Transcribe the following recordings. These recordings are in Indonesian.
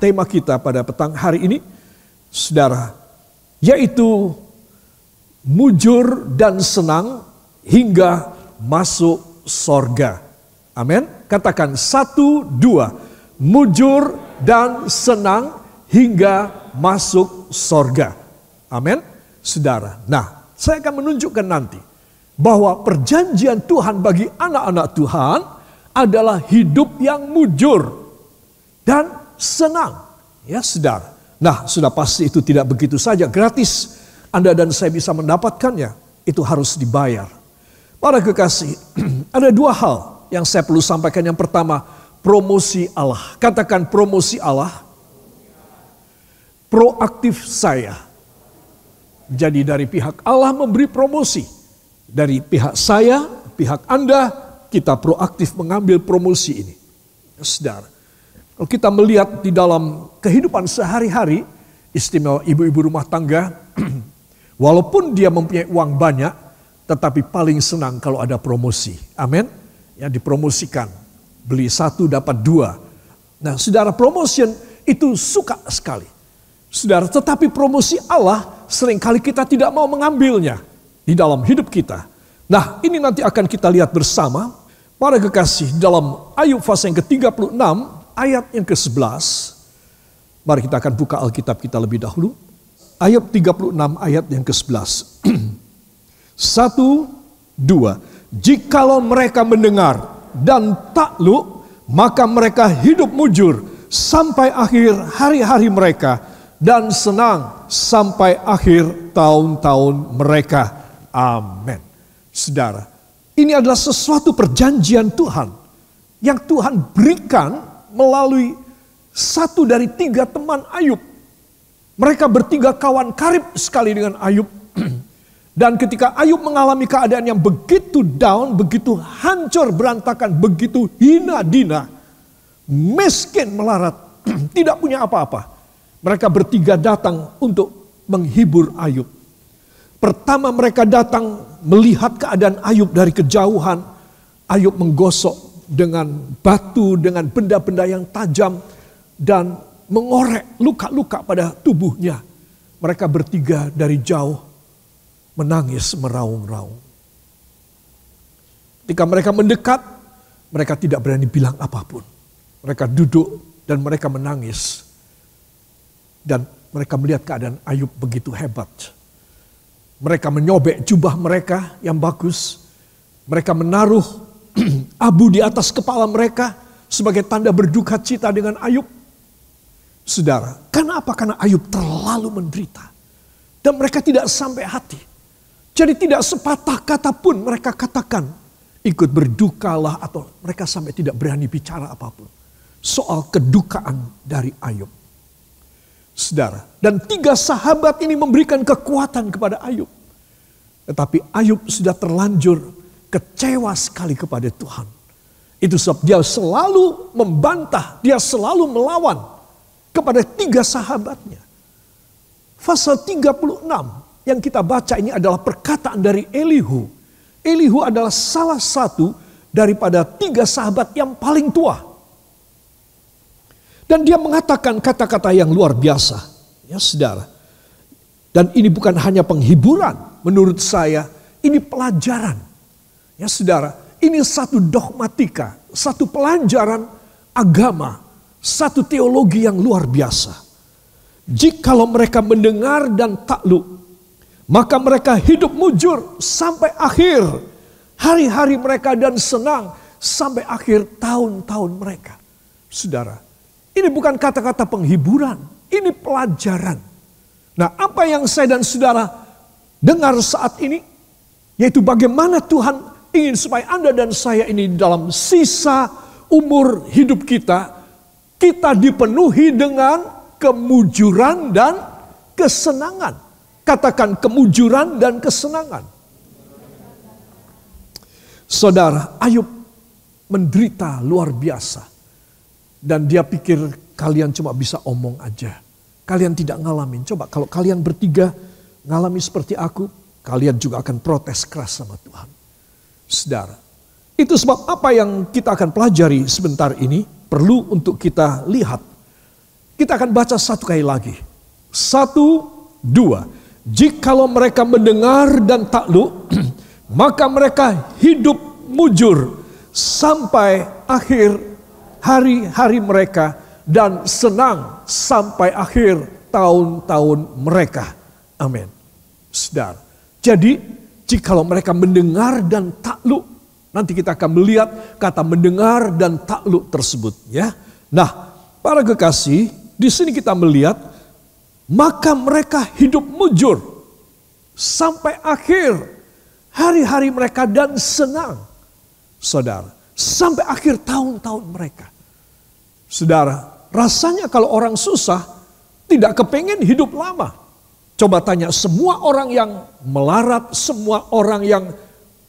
tema kita pada petang hari ini, saudara, yaitu mujur dan senang hingga masuk sorga. Amin. Katakan 1, 2. Mujur dan senang hingga masuk sorga. Amin. Saudara, nah saya akan menunjukkan nanti bahwa perjanjian Tuhan bagi anak-anak Tuhan adalah hidup yang mujur dan senang. Ya saudara. Nah sudah pasti itu tidak begitu saja gratis. Anda dan saya bisa mendapatkannya. Itu harus dibayar. Para kekasih, ada dua hal yang saya perlu sampaikan. Yang pertama, promosi Allah. Katakan promosi Allah. Proaktif saya. Jadi dari pihak Allah memberi promosi. Dari pihak saya, pihak Anda, kita proaktif mengambil promosi ini. Saudara, kalau kita melihat di dalam kehidupan sehari-hari, istimewa ibu-ibu rumah tangga, walaupun dia mempunyai uang banyak, tetapi paling senang kalau ada promosi. Amin. Yang dipromosikan. Beli 1 dapat 2. Nah saudara, promotion itu suka sekali. Saudara, tetapi promosi Allah seringkali kita tidak mau mengambilnya di dalam hidup kita. Nah ini nanti akan kita lihat bersama. Para kekasih, dalam Ayub pasal yang ke-36 ayat yang ke-11. Mari kita akan buka Alkitab kita lebih dahulu. Ayub 36 ayat yang ke-11. 1, 2. Jikalau mereka mendengar dan takluk, maka mereka hidup mujur sampai akhir hari-hari mereka dan senang sampai akhir tahun-tahun mereka. Amin. Saudara, ini adalah sesuatu perjanjian Tuhan yang Tuhan berikan melalui 1 dari 3 teman Ayub. Mereka bertiga kawan karib sekali dengan Ayub. Dan ketika Ayub mengalami keadaan yang begitu down, begitu hancur berantakan, begitu hina dina, miskin melarat, tidak punya apa-apa. Mereka bertiga datang untuk menghibur Ayub. Pertama mereka datang melihat keadaan Ayub dari kejauhan. Ayub menggosok dengan batu, dengan benda-benda yang tajam. Dan mengorek luka-luka pada tubuhnya. Mereka bertiga dari jauh menangis meraung-raung. Ketika mereka mendekat, mereka tidak berani bilang apapun. Mereka duduk dan mereka menangis. Dan mereka melihat keadaan Ayub begitu hebat. Mereka menyobek jubah mereka yang bagus. Mereka menaruh abu di atas kepala mereka sebagai tanda berduka cita dengan Ayub. Saudara, karena apa? Karena Ayub terlalu menderita. Dan mereka tidak sampai hati. Jadi tidak sepatah kata pun mereka katakan ikut berdukalah, atau mereka sampai tidak berani bicara apapun soal kedukaan dari Ayub. Saudara, dan 3 sahabat ini memberikan kekuatan kepada Ayub. Tetapi Ayub sudah terlanjur kecewa sekali kepada Tuhan. Itu sebab dia selalu membantah, dia selalu melawan kepada 3 sahabatnya. Pasal 36 yang kita baca ini adalah perkataan dari Elihu. Elihu adalah salah satu daripada 3 sahabat yang paling tua. Dan dia mengatakan kata-kata yang luar biasa. Ya saudara. Dan ini bukan hanya penghiburan. Menurut saya ini pelajaran. Ya saudara. Ini satu dogmatika. Satu pelajaran agama. Satu teologi yang luar biasa. Jikalau mereka mendengar dan takluk, maka mereka hidup mujur sampai akhir hari-hari mereka dan senang sampai akhir tahun-tahun mereka. Saudara. Ini bukan kata-kata penghiburan, ini pelajaran. Nah, apa yang saya dan saudara dengar saat ini, yaitu bagaimana Tuhan ingin supaya Anda dan saya ini dalam sisa umur hidup kita dipenuhi dengan kemujuran dan kesenangan. Katakan kemujuran dan kesenangan. Saudara, Ayub menderita luar biasa. Dan dia pikir kalian cuma bisa omong aja. Kalian tidak ngalamin. Coba kalau kalian bertiga ngalami seperti aku, kalian juga akan protes keras sama Tuhan. Saudara, itu sebab apa yang kita akan pelajari sebentar ini perlu untuk kita lihat. Kita akan baca satu kali lagi. 1, 2. Jikalau mereka mendengar dan takluk, maka mereka hidup mujur sampai akhir hari-hari mereka dan senang sampai akhir tahun-tahun mereka. Amin. Saudara, jadi jikalau mereka mendengar dan takluk, nanti kita akan melihat kata mendengar dan takluk tersebut, ya. Nah, para kekasih, di sini kita melihat maka mereka hidup mujur sampai akhir hari-hari mereka dan senang. Saudara, sampai akhir tahun-tahun mereka. Saudara, rasanya kalau orang susah tidak kepengen hidup lama. Coba tanya semua orang yang melarat, semua orang yang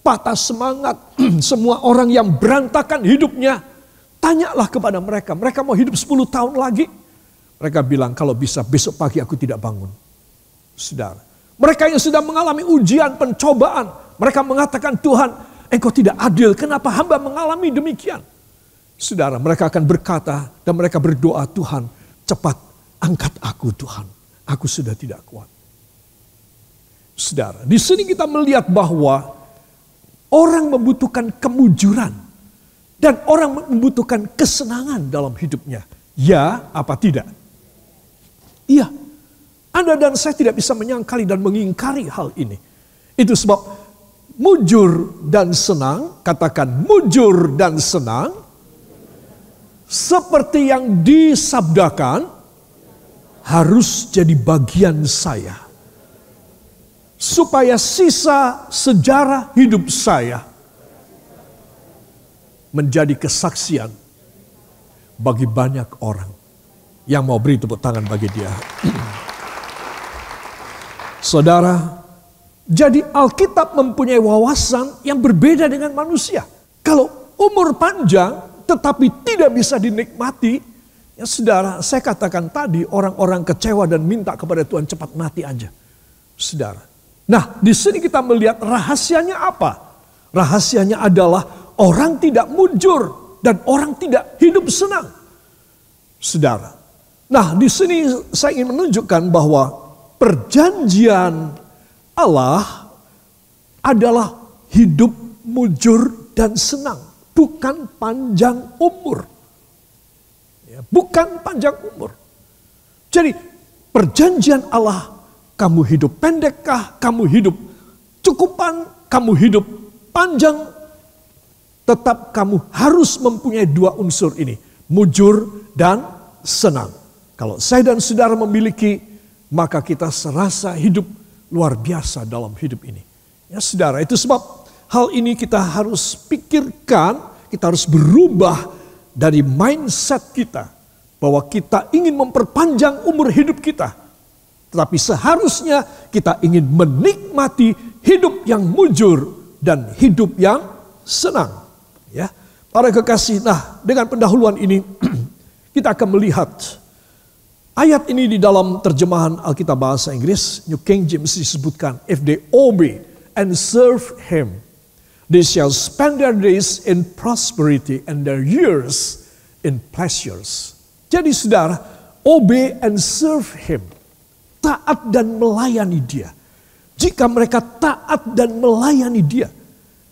patah semangat, semua orang yang berantakan hidupnya. Tanyalah kepada mereka, mereka mau hidup 10 tahun lagi? Mereka bilang, kalau bisa besok pagi aku tidak bangun. Saudara, mereka yang sudah mengalami ujian, pencobaan, mereka mengatakan, Tuhan, Engkau tidak adil, kenapa hamba mengalami demikian? Saudara, mereka akan berkata dan mereka berdoa, Tuhan, cepat angkat aku Tuhan, aku sudah tidak kuat. Saudara, di sini kita melihat bahwa orang membutuhkan kemujuran dan orang membutuhkan kesenangan dalam hidupnya. Ya, apa tidak? Iya. Anda dan saya tidak bisa menyangkali dan mengingkari hal ini. Itu sebab mujur dan senang, katakan mujur dan senang, seperti yang disabdakan, harus jadi bagian saya. Supaya sisa sejarah hidup saya menjadi kesaksian bagi banyak orang. Yang mau beri tepuk tangan bagi dia. Saudara, jadi Alkitab mempunyai wawasan yang berbeda dengan manusia. Kalau umur panjang tetapi tidak bisa dinikmati, ya saudara, saya katakan tadi orang-orang kecewa dan minta kepada Tuhan cepat mati aja. Saudara. Nah, di sini kita melihat rahasianya apa? Rahasianya adalah orang tidak mujur dan orang tidak hidup senang. Saudara. Nah, di sini saya ingin menunjukkan bahwa perjanjian Allah adalah hidup mujur dan senang, bukan panjang umur. Ya, bukan panjang umur. Jadi perjanjian Allah, kamu hidup pendekkah, kamu hidup cukupan, kamu hidup panjang, tetap kamu harus mempunyai dua unsur ini, mujur dan senang. Kalau saya dan saudara memiliki, maka kita serasa hidup luar biasa dalam hidup ini. Ya saudara, itu sebab hal ini kita harus pikirkan, kita harus berubah dari mindset kita. Bahwa kita ingin memperpanjang umur hidup kita. Tetapi seharusnya kita ingin menikmati hidup yang mujur dan hidup yang senang. Ya, para kekasih, nah dengan pendahuluan ini kita akan melihat ayat ini di dalam terjemahan Alkitab bahasa Inggris, New King James disebutkan, if they obey and serve him, they shall spend their days in prosperity and their years in pleasures. Jadi saudara, obey and serve him. Taat dan melayani dia. Jika mereka taat dan melayani dia.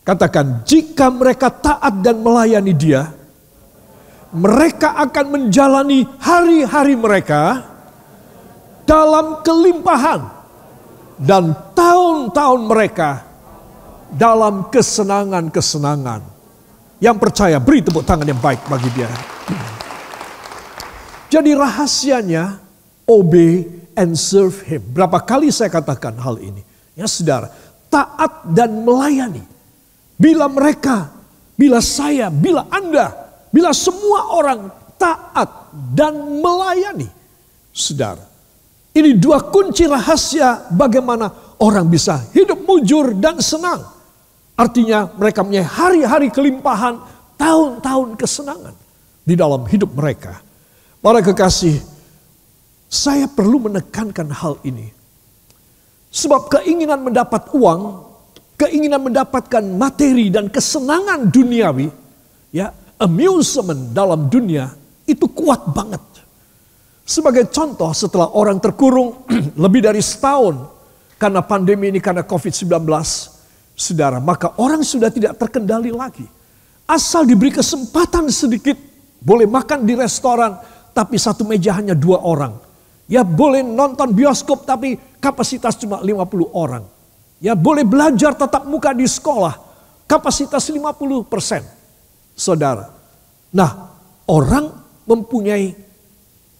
Katakan, jika mereka taat dan melayani dia, mereka akan menjalani hari-hari mereka dalam kelimpahan. Dan tahun-tahun mereka dalam kesenangan-kesenangan. Yang percaya, beri tepuk tangan yang baik bagi dia. Jadi rahasianya, obey and serve him. Berapa kali saya katakan hal ini. Ya saudara, taat dan melayani. Bila mereka, bila saya, bila Anda, bila semua orang taat dan melayani. Saudara, ini dua kunci rahasia bagaimana orang bisa hidup mujur dan senang. Artinya mereka punya hari-hari kelimpahan, tahun-tahun kesenangan di dalam hidup mereka. Para kekasih, saya perlu menekankan hal ini. Sebab keinginan mendapat uang, keinginan mendapatkan materi dan kesenangan duniawi, ya, amusement dalam dunia, itu kuat banget. Sebagai contoh, setelah orang terkurung lebih dari setahun karena pandemi ini, karena COVID-19, saudara, maka orang sudah tidak terkendali lagi. Asal diberi kesempatan sedikit, boleh makan di restoran, tapi satu meja hanya 2 orang. Ya boleh nonton bioskop, tapi kapasitas cuma 50 orang. Ya boleh belajar tatap muka di sekolah, kapasitas 50%. Saudara, nah orang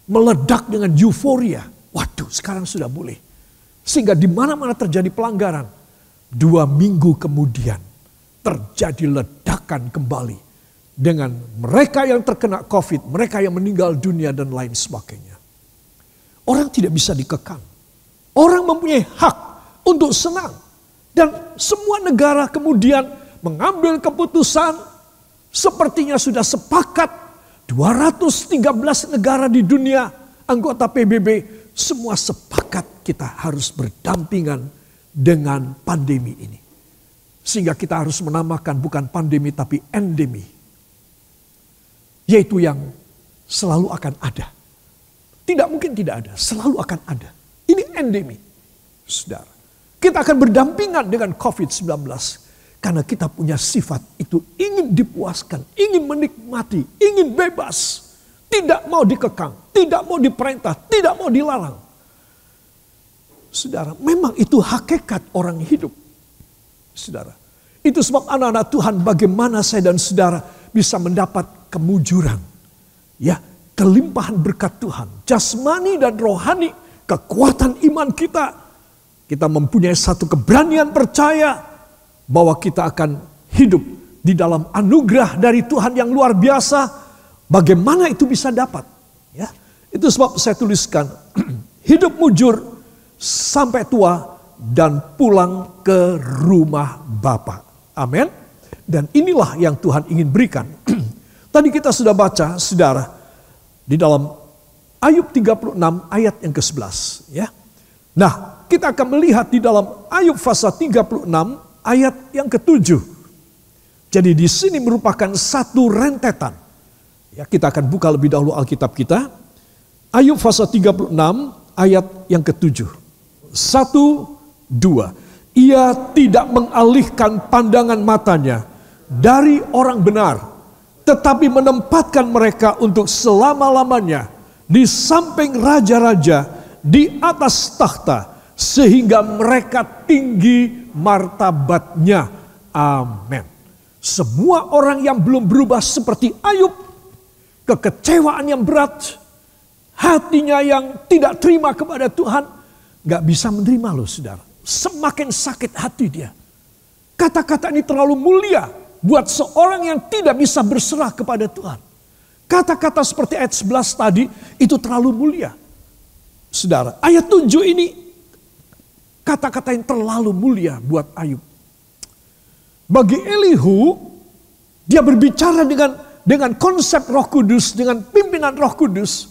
meledak dengan euforia. Waduh, sekarang sudah boleh. Sehingga di mana-mana terjadi pelanggaran. 2 minggu kemudian terjadi ledakan kembali. Dengan mereka yang terkena COVID, mereka yang meninggal dunia dan lain sebagainya. Orang tidak bisa dikekang. Orang mempunyai hak untuk senang. Dan semua negara kemudian mengambil keputusan sepertinya sudah sepakat. 213 negara di dunia anggota PBB semua sepakat kita harus berdampingan dengan pandemi ini. Sehingga kita harus menamakan bukan pandemi tapi endemi. Yaitu yang selalu akan ada. Tidak mungkin tidak ada, selalu akan ada. Ini endemi. Saudara, kita akan berdampingan dengan COVID-19. Karena kita punya sifat itu ingin dipuaskan, ingin menikmati, ingin bebas. Tidak mau dikekang, tidak mau diperintah, tidak mau dilarang. Saudara, memang itu hakikat orang hidup. Saudara, itu sebab anak-anak Tuhan bagaimana saya dan saudara bisa mendapat kemujuran. Ya, kelimpahan berkat Tuhan, jasmani dan rohani, kekuatan iman kita. Kita mempunyai satu keberanian percaya bahwa kita akan hidup di dalam anugerah dari Tuhan yang luar biasa. Bagaimana itu bisa dapat? Ya, itu sebab saya tuliskan hidup mujur sampai tua dan pulang ke rumah Bapa. Amin. Dan inilah yang Tuhan ingin berikan. Tadi kita sudah baca, saudara, di dalam Ayub 36 ayat yang ke-11. Ya. Nah, kita akan melihat di dalam Ayub pasal 36 ayat yang ke-7. Jadi di sini merupakan satu rentetan. Ya, kita akan buka lebih dahulu Alkitab kita. Ayub pasal 36 ayat yang ke-7. 1, 2. Ia tidak mengalihkan pandangan matanya dari orang benar, tetapi menempatkan mereka untuk selama-lamanya di samping raja-raja di atas takhta, sehingga mereka tinggi martabatnya. Amin. Semua orang yang belum berubah seperti Ayub, kekecewaan yang berat, hatinya yang tidak terima kepada Tuhan, gak bisa menerima loh saudara. Semakin sakit hati dia. Kata-kata ini terlalu mulia buat seorang yang tidak bisa berserah kepada Tuhan. Kata-kata seperti ayat 11 tadi itu terlalu mulia. Saudara, ayat 7 ini kata-kata yang terlalu mulia buat Ayub. Bagi Elihu, dia berbicara dengan konsep Roh Kudus, dengan pimpinan Roh Kudus.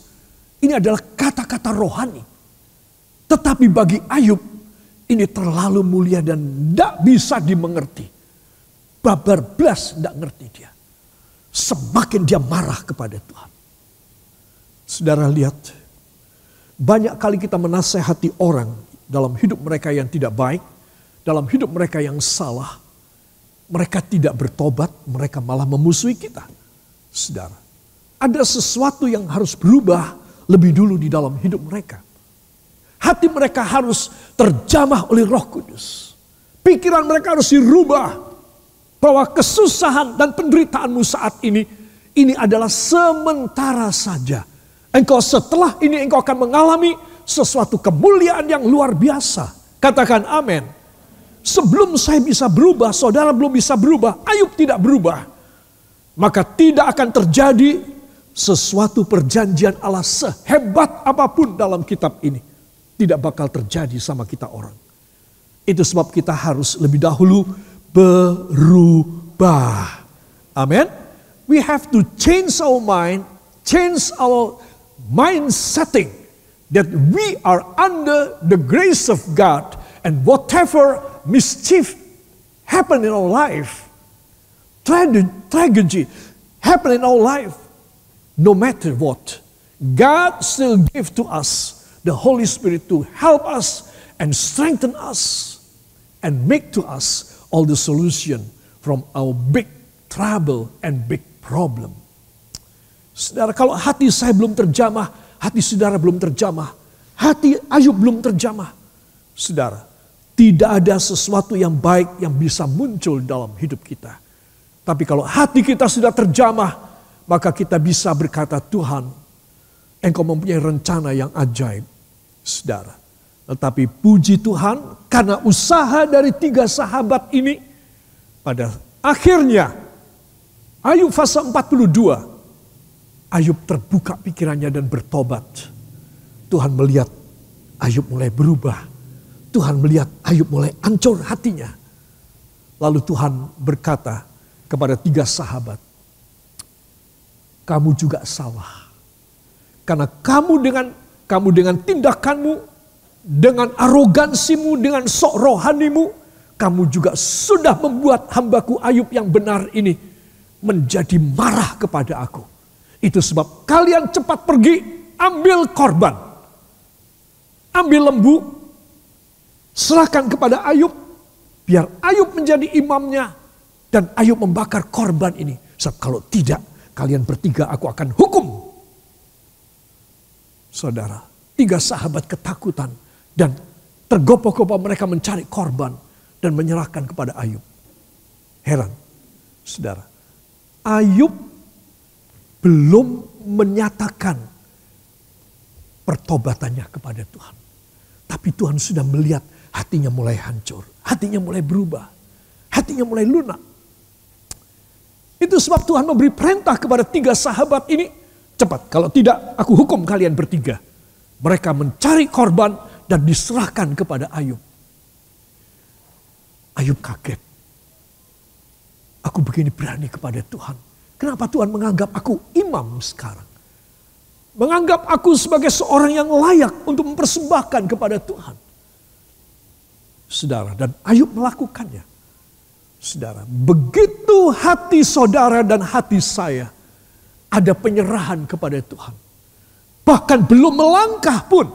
Ini adalah kata-kata rohani. Tetapi bagi Ayub, ini terlalu mulia dan tidak bisa dimengerti. Babar belas tidak ngerti dia. Semakin dia marah kepada Tuhan. Saudara lihat, banyak kali kita menasehati orang dalam hidup mereka yang tidak baik, dalam hidup mereka yang salah. Mereka tidak bertobat, mereka malah memusuhi kita. Saudara, ada sesuatu yang harus berubah lebih dulu di dalam hidup mereka. Hati mereka harus terjamah oleh Roh Kudus. Pikiran mereka harus dirubah. Bahwa kesusahan dan penderitaanmu saat ini adalah sementara saja. Engkau setelah ini engkau akan mengalami sesuatu kemuliaan yang luar biasa. Katakan amin. Sebelum saya bisa berubah, saudara belum bisa berubah, Ayub tidak berubah. Maka tidak akan terjadi sesuatu perjanjian Allah sehebat apapun dalam kitab ini. Tidak bakal terjadi sama kita orang. Itu sebab kita harus lebih dahulu berubah. Amin. We have to change our mind, change our mind setting. That we are under the grace of God. And whatever mischief happen in our life, tragedy happen in our life, no matter what, God still give to us the Holy Spirit to help us and strengthen us and make to us all the solution from our big trouble and big problem. Saudara, kalau hati saya belum terjamah, hati saudara belum terjamah, hati Ayub belum terjamah, saudara, tidak ada sesuatu yang baik yang bisa muncul dalam hidup kita. Tapi kalau hati kita sudah terjamah, maka kita bisa berkata, Tuhan, Engkau mempunyai rencana yang ajaib, saudara. Tetapi puji Tuhan, karena usaha dari 3 sahabat ini, pada akhirnya Ayub pasal 42, Ayub terbuka pikirannya dan bertobat. Tuhan melihat Ayub mulai berubah. Tuhan melihat Ayub mulai hancur hatinya. Lalu Tuhan berkata kepada 3 sahabat, kamu juga salah. Karena kamu dengan tindakanmu, dengan arogansimu, dengan sok rohanimu, kamu juga sudah membuat hambaku Ayub yang benar ini menjadi marah kepada aku. Itu sebab kalian cepat pergi, ambil korban. Ambil lembu, serahkan kepada Ayub, biar Ayub menjadi imamnya, dan Ayub membakar korban ini. Sebab kalau tidak, kalian bertiga aku akan hukum. Saudara, 3 sahabat ketakutan dan tergopoh-gopoh mereka mencari korban dan menyerahkan kepada Ayub. Heran, saudara, Ayub belum menyatakan pertobatannya kepada Tuhan. Tapi Tuhan sudah melihat hatinya mulai hancur, hatinya mulai berubah, hatinya mulai lunak. Itu sebab Tuhan memberi perintah kepada 3 sahabat ini, cepat, kalau tidak aku hukum kalian bertiga. Mereka mencari korban dan diserahkan kepada Ayub. Ayub kaget. Aku begini berani kepada Tuhan. Kenapa Tuhan menganggap aku imam sekarang? Menganggap aku sebagai seorang yang layak untuk mempersembahkan kepada Tuhan. Saudara, dan Ayub melakukannya. Saudara, begitu hati saudara dan hati saya ada penyerahan kepada Tuhan. Bahkan belum melangkah pun,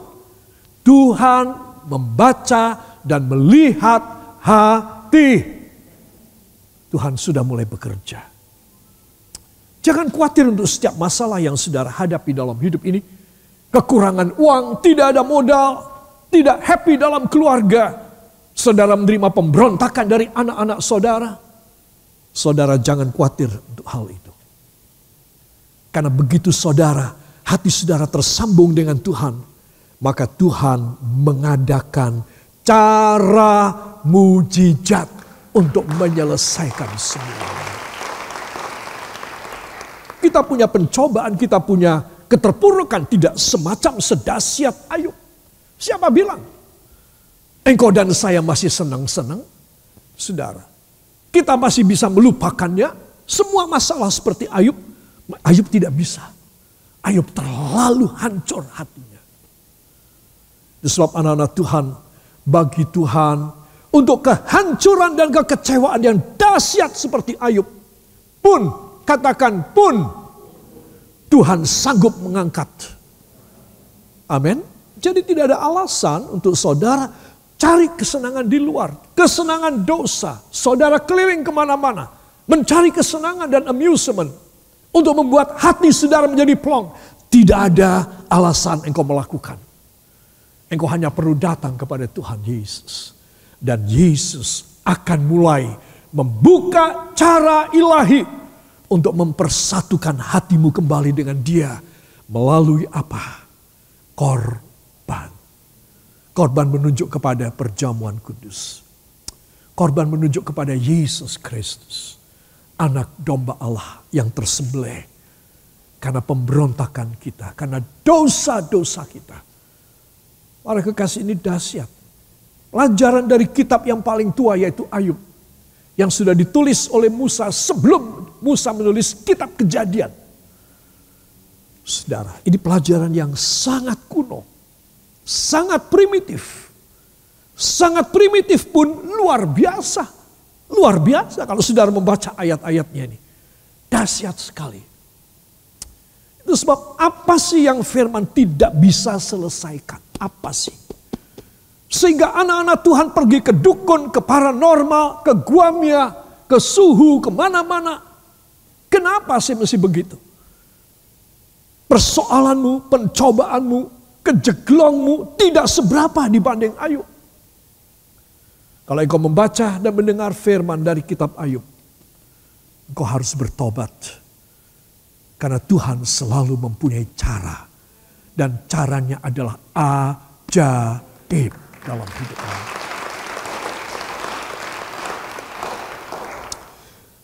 Tuhan membaca dan melihat hati. Tuhan sudah mulai bekerja. Jangan khawatir untuk setiap masalah yang saudara hadapi dalam hidup ini. Kekurangan uang, tidak ada modal, tidak happy dalam keluarga. Saudara menerima pemberontakan dari anak-anak saudara. Saudara jangan khawatir untuk hal itu. Karena begitu saudara, hati saudara tersambung dengan Tuhan, maka Tuhan mengadakan cara mujizat untuk menyelesaikan semua. Kita punya pencobaan, kita punya keterpurukan, tidak semacam sedahsyat Ayub. Siapa bilang? Engkau dan saya masih senang-senang, saudara. Kita masih bisa melupakannya, semua masalah seperti Ayub. Ayub tidak bisa. Ayub terlalu hancur hatinya. Sebab anak-anak Tuhan, bagi Tuhan, untuk kehancuran dan kekecewaan yang dahsyat seperti Ayub, pun, katakan pun, Tuhan sanggup mengangkat. Amin. Jadi tidak ada alasan untuk saudara cari kesenangan di luar. Kesenangan dosa. Saudara keliling kemana-mana. Mencari kesenangan dan amusement. Untuk membuat hati saudara menjadi plong. Tidak ada alasan engkau melakukan. Engkau hanya perlu datang kepada Tuhan Yesus. Dan Yesus akan mulai membuka cara ilahi untuk mempersatukan hatimu kembali dengan Dia. Melalui apa? Korban. Korban menunjuk kepada perjamuan kudus. Korban menunjuk kepada Yesus Kristus. Anak domba Allah yang tersembelih karena pemberontakan kita, karena dosa-dosa kita. Para kekasih, ini dahsyat. Pelajaran dari kitab yang paling tua yaitu Ayub. Yang sudah ditulis oleh Musa sebelum Musa menulis kitab Kejadian. Saudara, ini pelajaran yang sangat kuno. Sangat primitif. Sangat primitif pun luar biasa. Luar biasa kalau saudara membaca ayat-ayatnya ini. Dahsyat sekali. Itu Itu sebab apa sih yang firman tidak bisa selesaikan? Apa sih? Sehingga anak-anak Tuhan pergi ke dukun, ke paranormal, ke guamia, ke suhu, kemana-mana. Kenapa sih mesti begitu? Persoalanmu, pencobaanmu, kejeglongmu tidak seberapa dibanding Ayub. Kalau engkau membaca dan mendengar firman dari kitab Ayub, engkau harus bertobat. Karena Tuhan selalu mempunyai cara. Dan caranya adalah ajaib dalam hidup kita.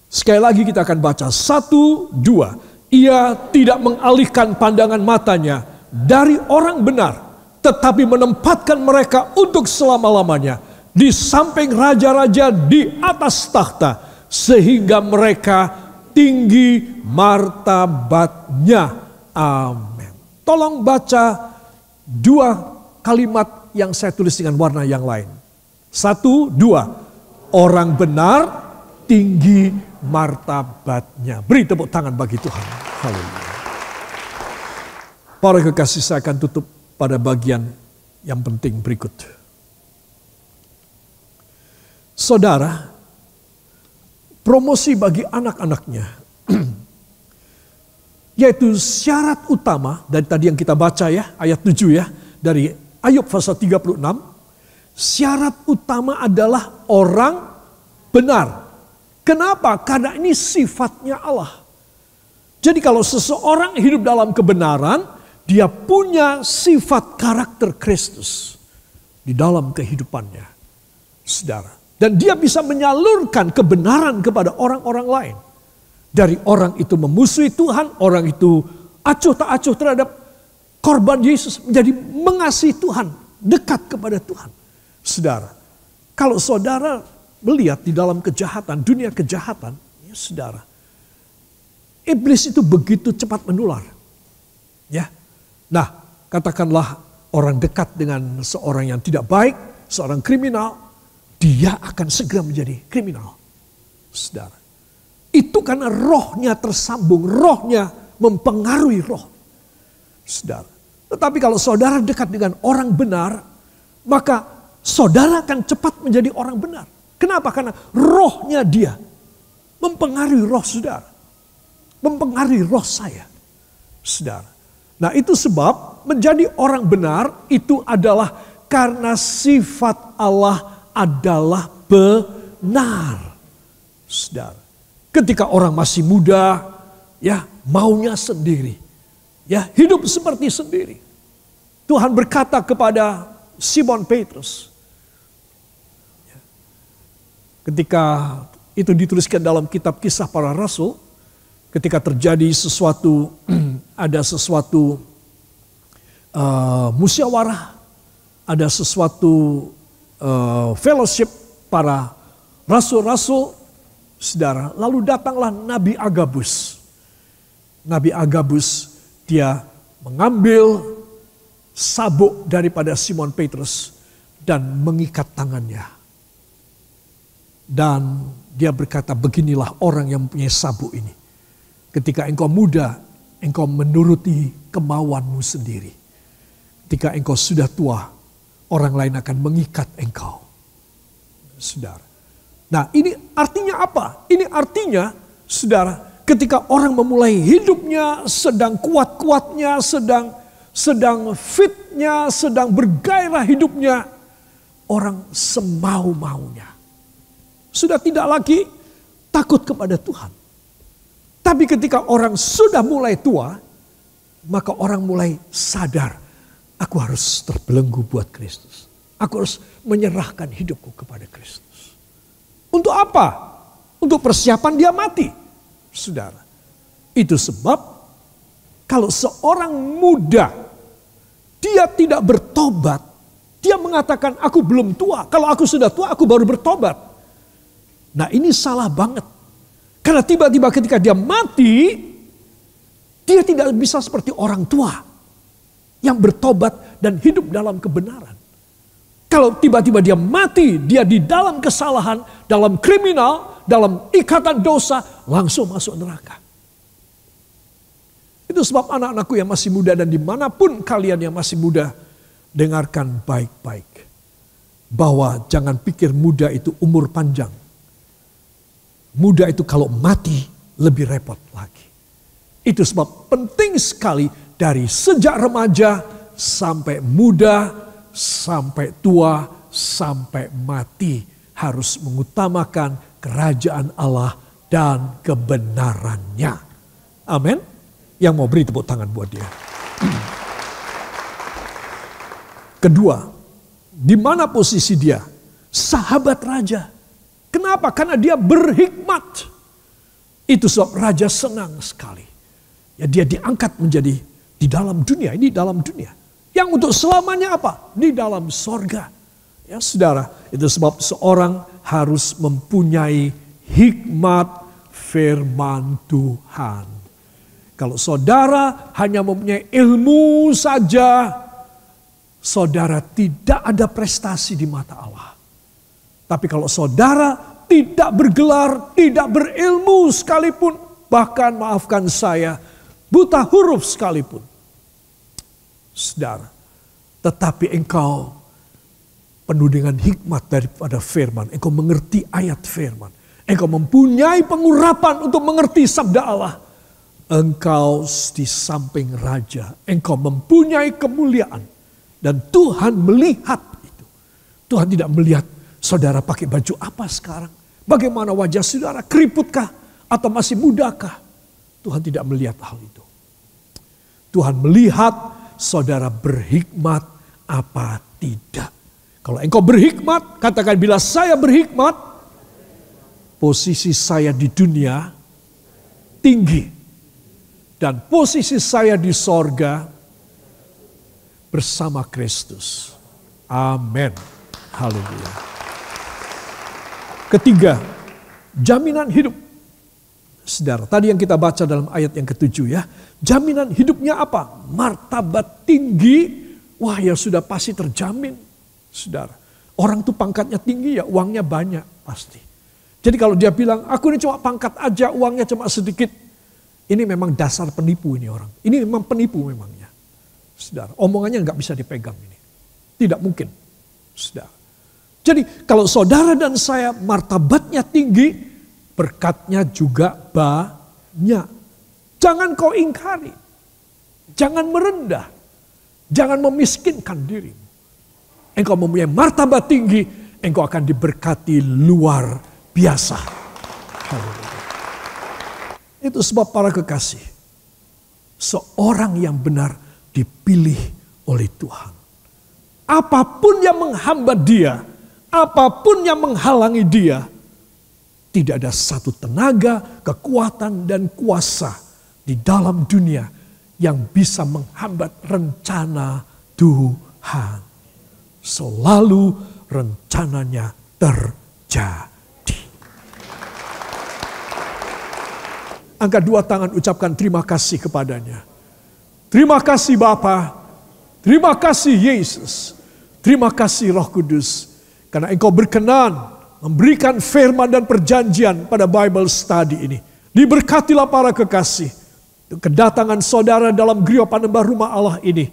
Sekali lagi kita akan baca 1, 2. Ia tidak mengalihkan pandangan matanya dari orang benar, tetapi menempatkan mereka untuk selama-lamanya di samping raja-raja di atas takhta, sehingga mereka tinggi martabatnya. Amin. Tolong baca 2 kalimat yang saya tulis dengan warna yang lain. 1, 2. Orang benar tinggi martabatnya. Beri tepuk tangan bagi Tuhan. Haleluya. Para kekasih, saya akan tutup pada bagian yang penting berikut. Saudara, promosi bagi anak-anaknya, yaitu syarat utama dari tadi yang kita baca ya, ayat 7 ya, dari Ayub pasal 36. Syarat utama adalah orang benar. Kenapa? Karena ini sifatnya Allah. Jadi kalau seseorang hidup dalam kebenaran, dia punya sifat karakter Kristus di dalam kehidupannya, saudara. Dan dia bisa menyalurkan kebenaran kepada orang-orang lain. Dari orang itu memusuhi Tuhan, orang itu acuh tak acuh terhadap korban Yesus, menjadi mengasihi Tuhan, dekat kepada Tuhan. Saudara, kalau saudara melihat di dalam kejahatan, dunia kejahatan, ya saudara, iblis itu begitu cepat menular. Ya, nah katakanlah orang dekat dengan seorang yang tidak baik, seorang kriminal, dia akan segera menjadi kriminal. Saudara, itu karena rohnya tersambung, rohnya mempengaruhi roh. Saudara, tetapi kalau saudara dekat dengan orang benar, maka saudara akan cepat menjadi orang benar. Kenapa? Karena rohnya dia mempengaruhi roh saudara. Mempengaruhi roh saya. Saudara. Nah itu sebab menjadi orang benar itu adalah karena sifat Allah adalah benar. Saudara. Ketika orang masih muda, ya maunya sendiri. Ya hidup seperti sendiri. Tuhan berkata kepada Simon Petrus, ketika itu dituliskan dalam kitab Kisah Para Rasul, ketika terjadi sesuatu, ada sesuatu musyawarah, ada sesuatu fellowship para rasul-rasul, saudara, lalu datanglah Nabi Agabus. Nabi Agabus, dia mengambil sabuk daripada Simon Petrus dan mengikat tangannya. Dan dia berkata, beginilah orang yang mempunyai sabuk ini. Ketika engkau muda, engkau menuruti kemauanmu sendiri. Ketika engkau sudah tua, orang lain akan mengikat engkau. Saudara. Nah ini artinya apa? Ini artinya, saudara, ketika orang memulai hidupnya sedang kuat-kuatnya, sedang fitnya, sedang bergairah hidupnya, orang semau-maunya. Sudah tidak lagi takut kepada Tuhan. Tapi ketika orang sudah mulai tua, maka orang mulai sadar, aku harus terbelenggu buat Kristus. Aku harus menyerahkan hidupku kepada Kristus. Untuk apa? Untuk persiapan dia mati. Saudara, itu sebab kalau seorang muda, dia tidak bertobat, dia mengatakan aku belum tua, kalau aku sudah tua aku baru bertobat. Nah ini salah banget. Karena tiba-tiba ketika dia mati, dia tidak bisa seperti orang tua yang bertobat dan hidup dalam kebenaran. Kalau tiba-tiba dia mati, dia di dalam kesalahan, dalam kriminal, dalam ikatan dosa, langsung masuk neraka. Itu sebab anak-anakku yang masih muda dan dimanapun kalian yang masih muda, dengarkan baik-baik. Bahwa jangan pikir muda itu umur panjang. Muda itu kalau mati lebih repot lagi. Itu sebab penting sekali dari sejak remaja sampai muda, sampai tua, sampai mati. Harus mengutamakan kerajaan Allah dan kebenarannya. Amin. Yang mau beri tepuk tangan buat dia. Kedua, di mana posisi dia? Sahabat raja. Kenapa? Karena dia berhikmat. Itu sebab raja senang sekali. Ya, dia diangkat menjadi di dalam dunia. Ini dalam dunia. Yang untuk selamanya apa? Di dalam sorga. Ya saudara, itu sebab seorang harus mempunyai hikmat firman Tuhan. Kalau saudara hanya mempunyai ilmu saja, saudara tidak ada prestasi di mata Allah. Tapi kalau saudara tidak bergelar, tidak berilmu sekalipun, bahkan maafkan saya, buta huruf sekalipun, saudara, tetapi engkau penuh dengan hikmat daripada firman, engkau mengerti ayat firman, engkau mempunyai pengurapan untuk mengerti sabda Allah, engkau di samping raja, engkau mempunyai kemuliaan. Dan Tuhan melihat itu. Tuhan tidak melihat saudara pakai baju apa sekarang. Bagaimana wajah saudara, keriputkah atau masih mudakah. Tuhan tidak melihat hal itu. Tuhan melihat saudara berhikmat apa tidak. Kalau engkau berhikmat, katakan bila saya berhikmat, posisi saya di dunia tinggi. Dan posisi saya di sorga bersama Kristus. Amin. Haleluya. Ketiga, jaminan hidup. Saudara, tadi yang kita baca dalam ayat yang ke-7 ya. Jaminan hidupnya apa? Martabat tinggi. Wah, ya sudah pasti terjamin. Saudara, orang tuh pangkatnya tinggi ya, uangnya banyak pasti. Jadi kalau dia bilang, aku ini cuma pangkat aja, uangnya cuma sedikit. Ini memang dasar penipu ini orang. Ini memang penipu memangnya. Saudara, omongannya nggak bisa dipegang ini. Tidak mungkin. Saudara. Jadi kalau saudara dan saya martabatnya tinggi, berkatnya juga banyak. Jangan kau ingkari. Jangan merendah. Jangan memiskinkan dirimu. Engkau mempunyai martabat tinggi, engkau akan diberkati luar biasa. Haleluya. Itu sebab para kekasih, seorang yang benar dipilih oleh Tuhan. Apapun yang menghambat dia, apapun yang menghalangi dia, tidak ada satu tenaga, kekuatan, dan kuasa di dalam dunia yang bisa menghambat rencana Tuhan. Selalu rencananya terjadi. Angkat dua tangan, ucapkan terima kasih kepadanya. Terima kasih Bapa, terima kasih Yesus, terima kasih Roh Kudus. Karena engkau berkenan memberikan firman dan perjanjian pada Bible study ini. Diberkatilah para kekasih. Kedatangan saudara dalam Gereja Panembahan Rumah Allah ini.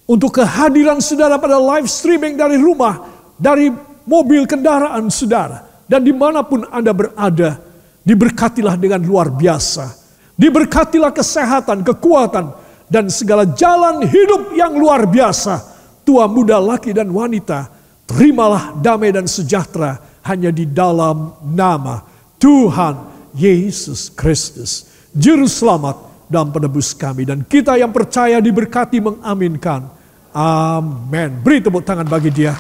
Untuk kehadiran saudara pada live streaming dari rumah, dari mobil kendaraan saudara. Dan dimanapun Anda berada, diberkatilah dengan luar biasa. Diberkatilah kesehatan, kekuatan, dan segala jalan hidup yang luar biasa. Tua, muda, laki, dan wanita, terimalah damai dan sejahtera hanya di dalam nama Tuhan Yesus Kristus, Juru Selamat dan Penebus kami. Dan kita yang percaya diberkati mengaminkan. Amin. Beri tepuk tangan bagi dia.